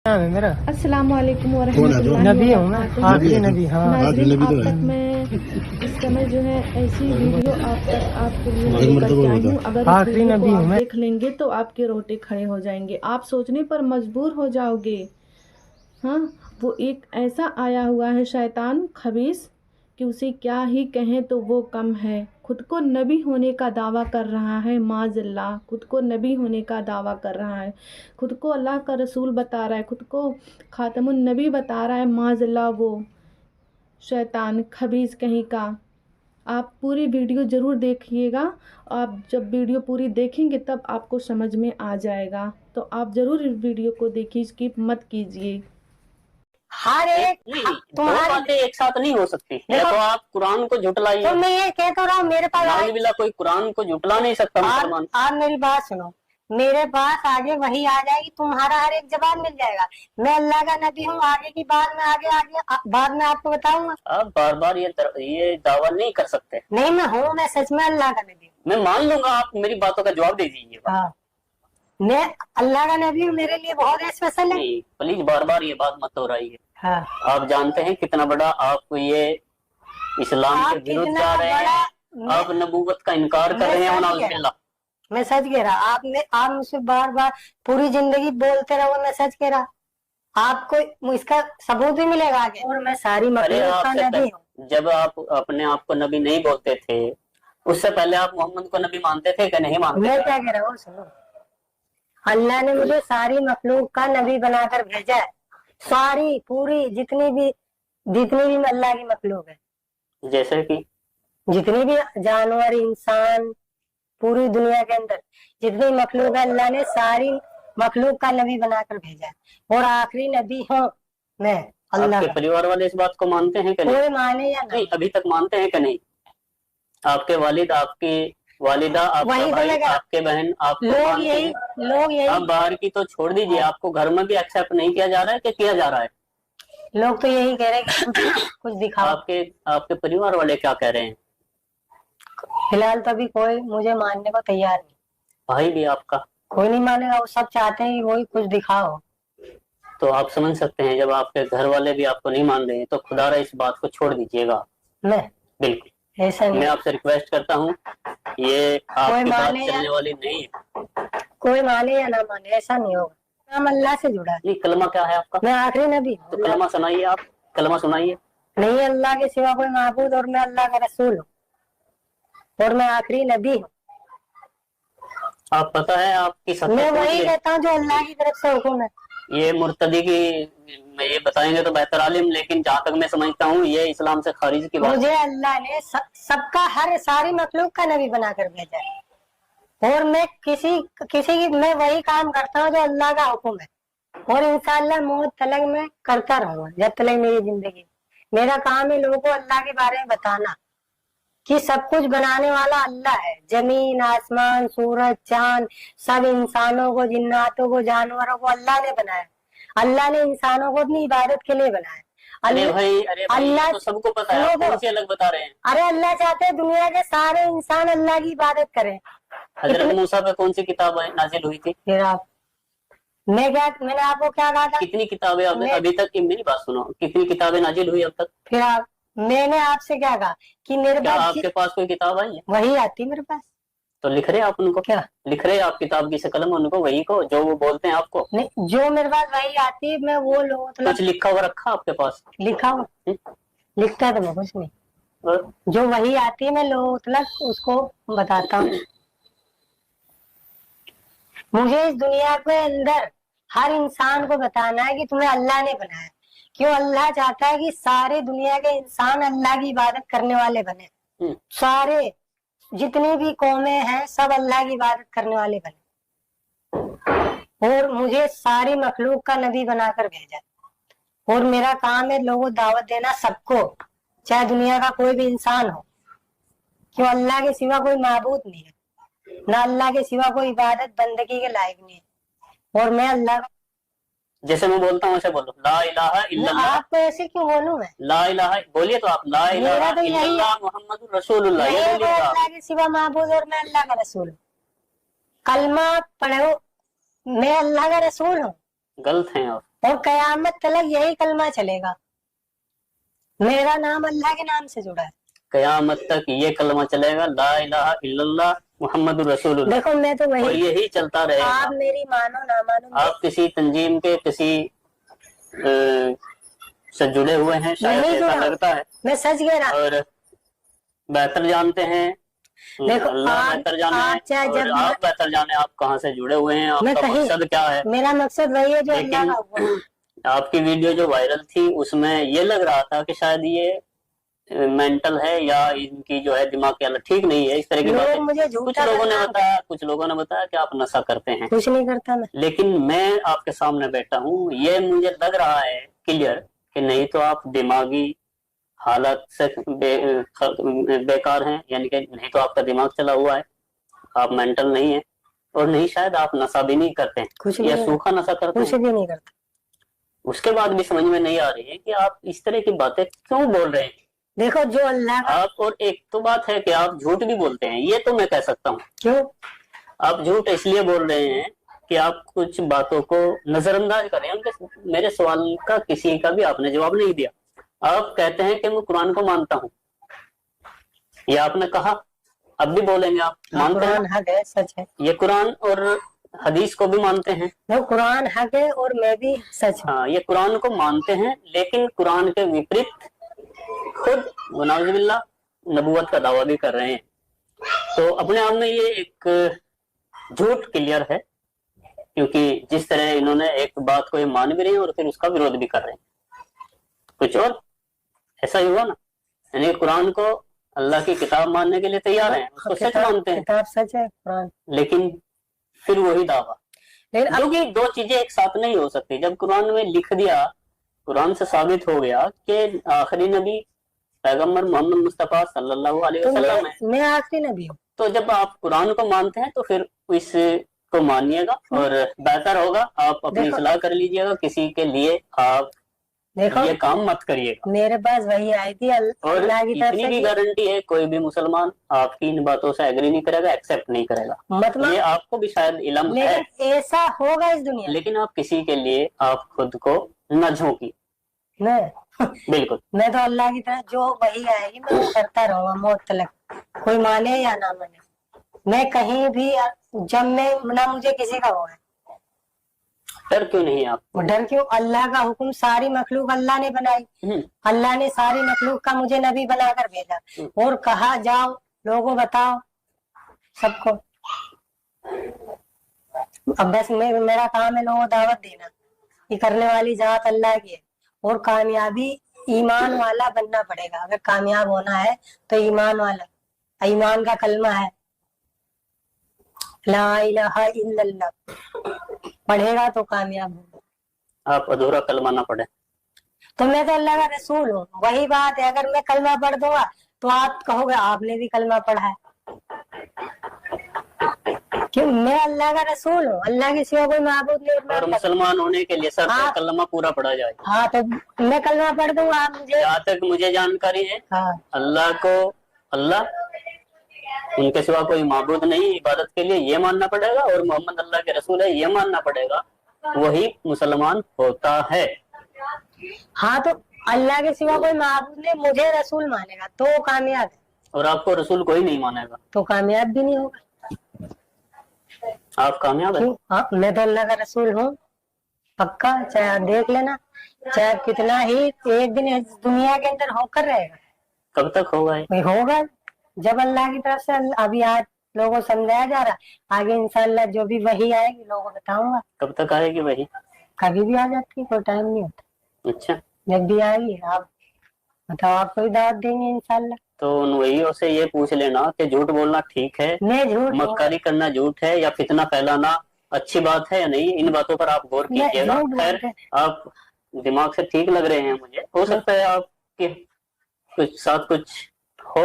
नाम है मेरा अस्सलाम वालेकुम नबी वरहमतुल्लाहि हूँ मैं, आखिरी नबी। हाँ, नाज़रीन, नबी आप तो है। तक मैं इस समय जो है ऐसी वीडियो आप तक आपके लिए मैं एक लेकर मरतबा के आई बता। हूँ। अगर इस आखिरी वीडियो नबी को हूँ आप मैं। देख लेंगे तो आपके रोटे खड़े हो जाएंगे, आप सोचने पर मजबूर हो जाओगे। हाँ, वो एक ऐसा आया हुआ है शैतान खबीस कि उसे क्या ही कहें तो वो कम है। खुद को नबी होने का दावा कर रहा है, माज़ल्लाह, खुद को नबी होने का दावा कर रहा है, खुद को अल्लाह का रसूल बता रहा है, खुद को खातमुन नबी बता रहा है, माज़ल्लाह वो शैतान खबीस कहीं का। आप पूरी वीडियो ज़रूर देखिएगा। आप जब वीडियो पूरी देखेंगे तब आपको समझ में आ जाएगा, तो आप ज़रूर इस वीडियो को देखिए, स्किप मत कीजिए। हर एक नहीं, दो तुम्हारे बातें एक साथ नहीं हो सकती। या देखो, तो आप कुरान को झुटलाइए, तो मैं ये कह तो रहा हूँ, मेरे पास नाउज़ुबिल्लाह, कोई कुरान को झुटला नहीं सकता मुसलमान। आप मेरी बात सुनो, मेरे पास आगे वही आ जाएगी, तुम्हारा हर एक जवाब मिल जाएगा। मैं अल्लाह का नबी हूँ, आगे की बात में बाद में आपको बताऊंगा। आप बार बार ये दावा नहीं कर सकते। नहीं, मैं हूँ, मैं सच में अल्लाह का नबी हूँ। मैं मान लूंगा, आप मेरी बातों का जवाब दे दीजिए। हाँ, मैं अल्लाह का नबी हूँ, मेरे लिए बहुत स्पेशल है। नहीं, प्लीज बार बार ये बात मत हो रही है। हाँ, आप जानते हैं कितना बड़ा आप ये इस्लाम के आप विरुद्ध कितना जा रहे हैं, बड़ा- आप नबूवत का इनकार कर मैं रहे हैं। सच नाउज़ुबिल्लाह। मैं सच कह रहा, आप मुझसे बार बार पूरी जिंदगी बोलते रहो, मैं सच कह रहा, आपको इसका सबूत भी मिलेगा आगे। और मैं सारी अरे मखलूक का आपसे नबी हूँ। जब आप अपने आप को नबी नहीं बोलते थे, उससे पहले आप मोहम्मद को नबी मानते थे कि नहीं मानते मैं थे? क्या कह रहा हूँ, सुनो, अल्लाह ने मुझे सारी मखलूक का नबी बनाकर भेजा है। सारी पूरी जितनी भी अल्लाह की मखलूक है, जैसे कि जितनी भी जानवर, इंसान, पूरी दुनिया के अंदर जितनी मखलूक है, अल्लाह ने सारी मखलूक का नबी बनाकर भेजा है। और आखिरी नबी हूँ मैं अल्लाह आपके का। परिवार वाले इस बात को मानते हैं कि नहीं? कोई माने या नहीं, नहीं, अभी तक मानते हैं कि नहीं? आपके वालिद, आपकी वालिदा, आपका वही तो भाई, मैं कह रहा- आपके बहन, आपको लोग मानते हैं? यही आप बाहर की तो छोड़ दीजिए, आपको घर में भी एक्सेप्ट नहीं किया जा रहा है कि किया जा रहा है? लोग तो यही कह रहे हैं कि कुछ दिखाओ। आपके परिवार वाले क्या कह रहे हैं? फिलहाल तो अभी कोई मुझे मानने को तैयार नहीं, भाई भी आपका? कोई नहीं मानेगा, वो सब चाहते हैं कि वही कुछ दिखाओ। तो आप समझ सकते हैं, जब आपके घर वाले भी आपको नहीं मान रहे हैं तो खुदारा इस बात को छोड़ दीजिएगा। मैं बिल्कुल, ऐसा मैं नहीं, आपसे रिक्वेस्ट करता हूँ, ये आपकी बात माने या- चलने वाली नहीं है। कोई माने या ना माने, ऐसा नहीं होगा। नाम अल्लाह से जुड़ा है, ये कलमा क्या है आपका? मैं आखिरी नबी हूँ। तो कलमा सुनाइए, आप कलमा सुनाइए। नहीं अल्लाह के सिवा कोई माबूद, और मैं अल्लाह का रसूल हूँ, और मैं आखिरी नबी हूँ। आप पता है आपकी मैं सत्ता वही कहता हूँ जो अल्लाह की तरफ से हुक्म है। ये मुर्तदी की ये बताएंगे तो बेहतर आलिम, लेकिन जहाँ तक मैं समझता हूँ ये इस्लाम से खारिज की बात मुझे है। अल्लाह ने सबका सारी मखलूक का नबी बनाकर भेजा है, और मैं मैं वही काम करता हूँ जो अल्लाह का हुक्म है, और इंशाअल्लाह मौत तलक मैं करता रहूंगा जब तक मेरी जिंदगी। मेरा काम है लोगों को अल्लाह के बारे में बताना कि सब कुछ बनाने वाला अल्लाह है। जमीन, आसमान, सूरज, चांद, सब इंसानों को, जिन्नातों को, जानवरों को अल्लाह ने बनाया। अल्लाह ने इंसानों को अपनी इबादत के लिए बनाया। अरे भाई अल्लाह तो सबको पता है, आप कौन सी अलग बता रहे हैं? अरे अल्लाह चाहते हैं दुनिया के सारे इंसान अल्लाह की इबादत करें। हजरत मूसा पे कौन सी किताब नाजिल हुई थी? फिर मैंने आपको क्या कहा था? कितनी किताबें अभी तक की मेरी बात सुनो, कितनी किताबें नाजिल हुई अब तक? फिर मैंने आपसे क्या कहा कि मेरे क्या पास आपके पास कोई किताब आई है? वही आती मेरे पास। तो लिख रहे आप उनको? क्या लिख रहे आप किताब की कलम उनको, वही को जो वो बोलते हैं आपको? नहीं, जो मेरे पास वही आती है, मैं वो लोगों कुछ लिखा हुआ रखा आपके पास? लिखा हुआ लिखता तो मैं कुछ नहीं, और जो वही आती है मैं लोगों तक उसको बताता हूँ। मुझे इस दुनिया के अंदर हर इंसान को बताना है कि तुम्हें अल्लाह ने बनाया। क्यों? अल्लाह चाहता है कि सारे दुनिया के इंसान अल्लाह की इबादत करने वाले बने। सारे जितनी भी कौमें हैं सब अल्लाह की इबादत करने वाले बने, और मुझे सारी मखलूक का नबी बनाकर भेजा, और मेरा काम है लोगों दावत देना सबको, चाहे दुनिया का कोई भी इंसान हो। क्यों? अल्लाह के सिवा कोई माबूद नहीं है, ना अल्लाह के सिवा कोई इबादत बंदगी के लायक नहीं है, और मैं अल्लाह का। जैसे मैं बोलता हूँ ऐसे बोलो, ला इलाहा इल्लल्लाह। आपको ऐसे क्यों बोलूं मैं? ला इलाहा बोलिए तो आप, ला इलाहा तो यही है। इल्लल्लाह मुहम्मदुर रसूलुल्लाह, ये नहीं, बोलिए आप। अल्लाह के सिवा माबूद और मैं अल्लाह का रसूल हूँ। कलमा पढ़ो, मैं अल्लाह का रसूल हूँ। गलत हैं आप। और कयामत तक यही कलमा चलेगा, मेरा नाम अल्लाह के नाम से जुड़ा है। कयामत तक ये कलमा चलेगा, ला इलाहा इल्लल्लाह मुहम्मदुर रसूलुल्लाह। देखो मैं तो और वही, यही चलता रहेगा। आप मेरी मानो ना मानो, आप किसी तंजीम के किसी से जुड़े हुए हैं शायद, नहीं ऐसा जुड़ा, लगता है, मैं सच कह रहा हूँ। और बेहतर जानते हैं, देखो अल्लाह बेहतर जाने, आप चाहे और जब आप बेहतर जाने आप कहाँ से जुड़े हुए हैं, मैं आपका कहीं, मकसद क्या है। मेरा मकसद वही है जो अल्लाह लेकिन का हुक्म है। आपकी वीडियो जो वायरल थी उसमें ये लग रहा था कि शायद ये मेंटल है या इनकी जो है दिमाग की हालत ठीक नहीं है, इस तरह की लोग बातें मुझे कुछ झूठा लोगों ने बदनाम, बताया, कुछ लोगों ने बताया कि आप नशा करते हैं। कुछ नहीं करता मैं। लेकिन मैं आपके सामने बैठा हूँ, ये मुझे लग रहा है क्लियर कि नहीं तो आप दिमागी हालत से बेकार हैं, यानी कि नहीं तो आपका दिमाग चला हुआ है, आप मेंटल नहीं है, और नहीं शायद आप नशा भी नहीं करते हैं कुछ या नहीं सूखा नशा करते कुछ हैं। भी नहीं करता। उसके बाद भी समझ में नहीं आ रही है कि आप इस तरह की बातें क्यों बोल रहे हैं देखो जो अल्लाह का, आप। और एक तो बात है कि आप झूठ भी बोलते हैं, ये तो मैं कह सकता हूँ। क्यों आप झूठ इसलिए बोल रहे हैं कि आप कुछ बातों को नजरअंदाज कर रहे हैं। उनके मेरे सवाल का किसी का भी आपने जवाब नहीं दिया। आप कहते हैं कि मैं कुरान को मानता हूँ, ये आपने कहा, अब भी बोलेंगे आप मानते हैं। कुरान हक है, सच है। ये कुरान और हदीस को भी मानते हैं। देखो कुरान हक है और मैं भी सच हूँ। हाँ, ये कुरान को मानते हैं, लेकिन कुरान के विपरीत खुद वनाउजुबिल्लाह नबूवत का दावा भी कर रहे हैं। तो अपने आप में ये एक झूठ क्लियर है, क्योंकि जिस तरह इन्होंने एक बात को ये मान भी रहे हैं और फिर उसका विरोध भी कर रहे हैं। कुछ और ऐसा ही हुआ ना, यानी कुरान को अल्लाह की किताब मानने के लिए तैयार हैं, उसको सच मानते हैं, किताब सच है कुरान, लेकिन फिर वही दावा। लेकिन अब क्योंकि दो चीजें एक साथ नहीं हो सकती। जब कुरान में लिख दिया, कुरान से साबित हो गया कि आखिरी नबी पैगंबर मोहम्मद मुस्तफा सल्लल्लाहु अलैहि तो वसल्लम है, मैं आखिरी नबी हूँ। तो जब आप कुरान को मानते हैं तो फिर इसको मानिएगा और बेहतर होगा आप अपनी देखो- सलाह कर लीजिएगा। किसी के लिए आप देखो ये काम मत करिएगा। मेरे पास वही आई थी और अल्लाह की तरफ इतनी से भी कि गारंटी है, कोई भी मुसलमान आपकी इन बातों से एग्री नहीं करेगा, एक्सेप्ट नहीं करेगा। मतलब, ये आपको भी शायद इल्म है, लेकिन ऐसा होगा इस दुनिया में। लेकिन आप किसी के लिए आप खुद को न झोंकी। बिल्कुल, मैं तो अल्लाह की तरफ जो वही आएगी मैं वो करता रहूंगा मौत तक, कोई माने या ना माने। मैं कहीं भी, जब मैं ना मुझे किसी का वो है डर क्यों नहीं आप? डर क्यों? अल्लाह का हुक्म, सारी मखलूक अल्लाह ने बनाई, अल्लाह ने सारी मखलूक का मुझे नबी बनाकर भेजा और कहा जाओ लोगों बताओ सबको। अब बस मेरा काम है लोगों को दावत देना, ये करने वाली जात अल्लाह की है। और कामयाबी ईमान वाला बनना पड़ेगा। अगर कामयाब होना है तो ईमान वाला, ईमान का कलमा है ला इलाहा इल्लल्लाह, पढ़ेगा तो कामयाब होगा। आप अधूरा कलमा ना पढ़े। तो मैं तो अल्लाह का रसूल हूँ, वही बात है। अगर मैं कलमा पढ़ दूंगा तो आप कहोगे आपने भी कलमा पढ़ा है, क्यों? मैं अल्लाह का रसूल हूँ, अल्लाह के सिवा कोई माबूद नहीं। और मुसलमान होने के लिए सर हाँ। कलमा पूरा पढ़ा जाए। हाँ तो मैं कलमा पढ़ दूंगा, आप मुझे। जहाँ तक मुझे जानकारी है, हाँ अल्लाह को अल्लाह, उनके सिवा कोई माबूद नहीं इबादत के लिए, ये मानना पड़ेगा, और मोहम्मद अल्लाह के रसूल है ये मानना पड़ेगा, वही मुसलमान होता है। हाँ तो अल्लाह के सिवा कोई माबूद नहीं, मुझे रसूल मानेगा तो कामयाब है, और आपको रसूल कोई नहीं मानेगा तो कामयाब भी नहीं होगा। आप कामयाब है। क्यों? हाँ, मैं तो अल्लाह का रसूल हूँ पक्का, चाहे आप देख लेना, चाहे कितना ही एक दिन इस दुनिया के अंदर होकर रहेगा। कब तक होगा ये? वही होगा जब अल्लाह की तरफ से। अभी आज लोगों को समझाया जा रहा, आगे इंशाल्लाह जो भी वही आएगी लोगों को बताऊंगा। कब तक आएगी वही? कभी भी आ जाती है, कोई टाइम नहीं होता। अच्छा, जब भी आएगी आप बताओ, आपको भी दावत देंगे इंशाल्लाह। तो उन वही से ये पूछ लेना कि झूठ बोलना ठीक है, मैं झूठ मक्कारी करना झूठ है, या फितना फैलाना अच्छी बात है या नहीं, इन बातों पर आप गौर मैं कीजिएगा। झूठ खैर, बोलते- आप दिमाग से ठीक लग रहे हैं मुझे, हो सकता है आपके कुछ साथ कुछ हो,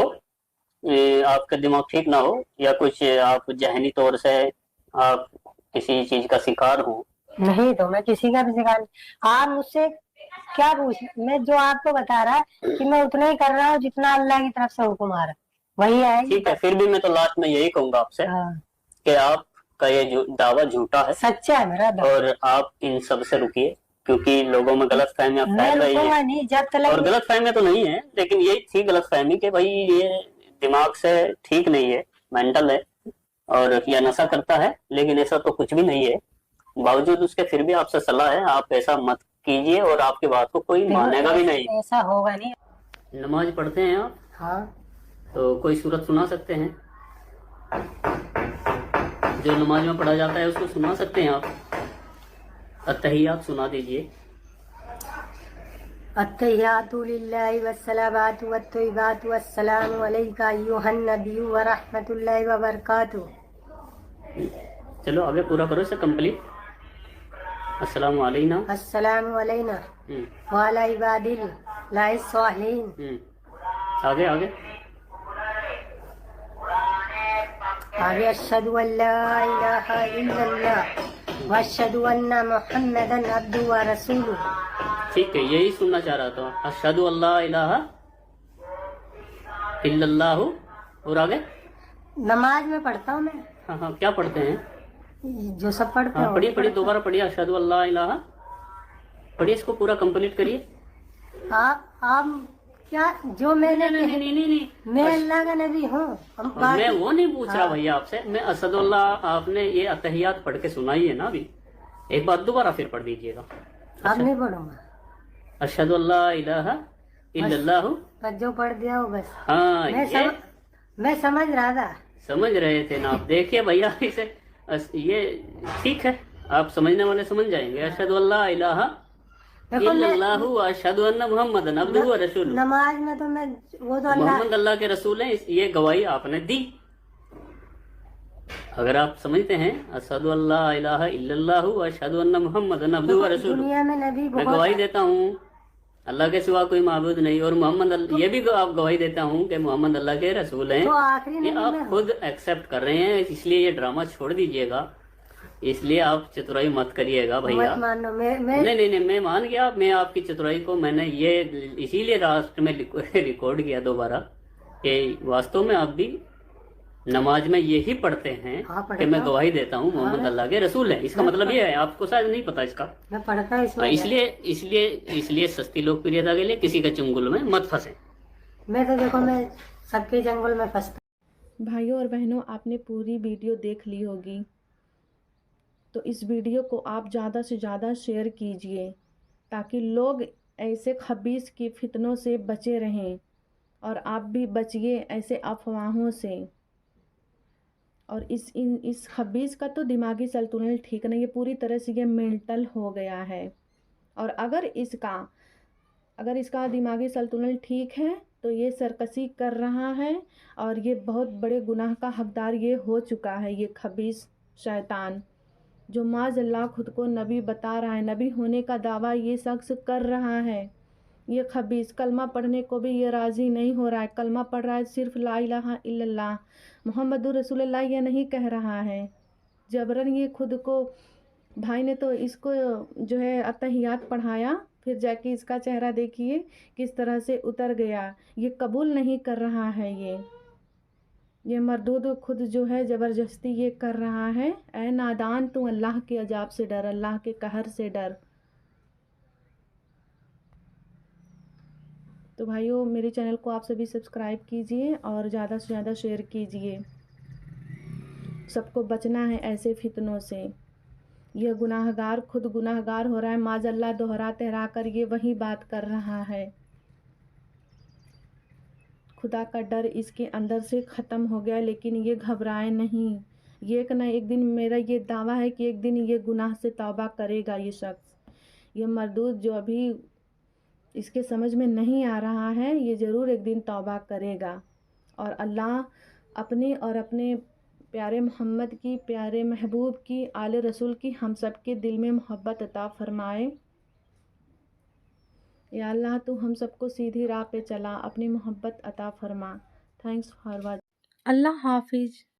आपका दिमाग ठीक ना हो, या कुछ आप जहनी तौर से आप किसी चीज का शिकार हो। नहीं तो मैं किसी का भी शिकार नहीं। आप मुझसे क्या पूछ, मैं जो आपको बता रहा कि मैं उतना ही कर रहा हूँ जितना अल्लाह की तरफ से हुक्म आ रहा, वही आएगी। ठीक है, फिर भी मैं तो लास्ट में यही कहूंगा आपसे हाँ, कि आपका ये दावा झूठा है, सच्चा है मेरा दावा। और आप इन सब से रुकिए, क्योंकि लोगों में गलत फहमियां मैं फैल रही रुकूंगा है। नहीं जब और तक गलत फहमियां तो नहीं है, लेकिन यही थी गलत फहमी कि भाई ये दिमाग से ठीक नहीं है, मेंटल है और या नशा करता है, लेकिन ऐसा तो कुछ भी नहीं है। बावजूद उसके फिर भी आपसे सलाह है, आप ऐसा मत कीजिए और आपकी बात को कोई मानेगा भी नहीं। ऐसा होगा नहीं। नमाज पढ़ते हैं आप? हाँ, तो कोई सूरत सुना सकते हैं? जो नमाज में पढ़ा जाता है उसको सुना सकते हैं आप? अत्तहियात सुना दीजिए। अत्तहियातु लिल्लाहि वस्सलावातु वत्तय्यिबातु वस्सलामु अलैका अय्युहन नबिय्यु व रहमतुल्लाहि व बरकातुहू। चलो आगे पूरा करो इसे कंप्लीट। अस्सलामु अलैना अस्सलामु अलैना व अला इबादिल्लाहि स्वालिहीन। आगे आगे आगे अशहदु अल्ला इलाहा इल्लल्लाह व अशहदु अन्ना मुहम्मदन अब्दुहु व रसूलुहू। ठीक है, यही सुनना चाह रहा था। अशहदु अल्ला इलाहा इल्लल्लाहु। और आगे नमाज में पढ़ता हूँ मैं। हाँ हाँ, क्या पढ़ते हैं? जो सब पढ़ते हाँ हैं पढ़िए पढ़िए, दोबारा पढ़िए। अशहदु अल्ला इलाहा पढ़िए, इसको पूरा कंप्लीट करिए। आप क्या जो मैंने नहीं नहीं नहीं नहीं, मैं अल्लाह का नबी हूँ। मैं वो नहीं पूछ रहा भैया आपसे। मैं अशहदुल्लाह, आपने ये अतहियात पढ़ के सुनाई है ना अभी, एक बार दोबारा फिर पढ़ दीजिएगा। अब नहीं पढ़ूंगा। अशहदु अल्ला इलाहा इल्लल्लाहु। बस जो पढ़ दिया हो बस। हाँ मैं समझ रहा था। समझ रहे थे ना आप? देखिए भैया, इसे ये ठीक है, आप समझने वाले समझ जाएंगे। अशहदु अल्ला इलाहा इल्लल्लाहु व अशहदु अन्ना मुहम्मदन अब्दुहु व रसूलुहु। नमाज में तो मैं वो तो मोहम्मद अल्लाह के रसूल हैं, ये गवाही आपने दी। अगर आप समझते हैं अशहदु अल्ला इलाहा इल्लल्लाहु व अशहदु अन्ना मुहम्मदन अब्दुहु व रसूलुहु, दुनिया में नबी मैं गवाही देता हूँ अल्लाह के सिवा कोई माबूद नहीं, और मोहम्मद ये भी आप गवाही देता हूँ कि मोहम्मद अल्लाह के रसूल हैं। तो आखिरी ये आप खुद एक्सेप्ट कर रहे हैं, इसलिए ये ड्रामा छोड़ दीजिएगा। इसलिए आप चतुराई मत करिएगा भैया। मानो नहीं नहीं नहीं, मैं मान गया। मैं आपकी चतुराई को मैंने ये इसीलिए लास्ट में रिकॉर्ड किया दोबारा कि वास्तव में आप भी नमाज में यही पढ़ते हैं कि मैं गवाही देता हूँ मोहम्मद अल्लाह के रसूल हैं। इसका मतलब ये है, आपको शायद नहीं पता इसका। मैं पढ़ता इसलिए सस्ती लोकप्रियता के लिए किसी के चंगुल में मत फंसे। मैं तो देखो, मैं सबके जंगल में फंसता। भाइयों और बहनों, आपने पूरी वीडियो देख ली होगी, तो इस वीडियो को आप ज़्यादा से ज़्यादा शेयर कीजिए ताकि लोग ऐसे खबीस की फितनों से बचे रहें और आप भी बचिए ऐसे अफवाहों से। और इस खबीस का तो दिमागी संतुलन ठीक नहीं है, पूरी तरह से ये मेंटल हो गया है। और अगर इसका दिमागी संतुलन ठीक है तो ये सरकशी कर रहा है और ये बहुत बड़े गुनाह का हकदार ये हो चुका है। ये खबीस शैतान जो माज़अल्लाह खुद को नबी बता रहा है, नबी होने का दावा ये शख्स कर रहा है, ये खबीस कलमा पढ़ने को भी ये राज़ी नहीं हो रहा है। कलमा पढ़ रहा है, सिर्फ ला इलाहा इल्लल्लाह मुहम्मदुर रसूलुल्लाह ये नहीं कह रहा है। जबरन ये खुद को, भाई ने तो इसको जो है अत्तहियात पढ़ाया, फिर जाके इसका चेहरा देखिए किस तरह से उतर गया। ये कबूल नहीं कर रहा है। ये मरदूद खुद जो है ज़बरदस्ती ये कर रहा है। ऐ नादान, तू अल्लाह के अजाब से डर, अल्लाह के कहर से डर। तो भाइयों, मेरे चैनल को आप सभी सब्सक्राइब कीजिए और ज़्यादा से ज़्यादा शेयर कीजिए। सबको बचना है ऐसे फितनों से। यह गुनाहगार खुद गुनाहगार हो रहा है, माज़अल्लाह दोहरा तहरा कर ये वही बात कर रहा है। खुदा का डर इसके अंदर से ख़त्म हो गया, लेकिन ये घबराए नहीं। ये एक ना एक दिन, मेरा ये दावा है कि एक दिन ये गुनाह से तौबा करेगा ये शख्स। ये मरदूद जो अभी इसके समझ में नहीं आ रहा है, ये ज़रूर एक दिन तौबा करेगा। और अल्लाह अपने और अपने प्यारे मोहम्मद की, प्यारे महबूब की, आले रसूल की हम सब के दिल में मोहब्बत अता फ़रमाए। या अल्लाह तू हम सबको सीधी राह पे चला, अपनी मोहब्बत अता फ़रमा। Thanks for watching. अल्लाह हाफिज़।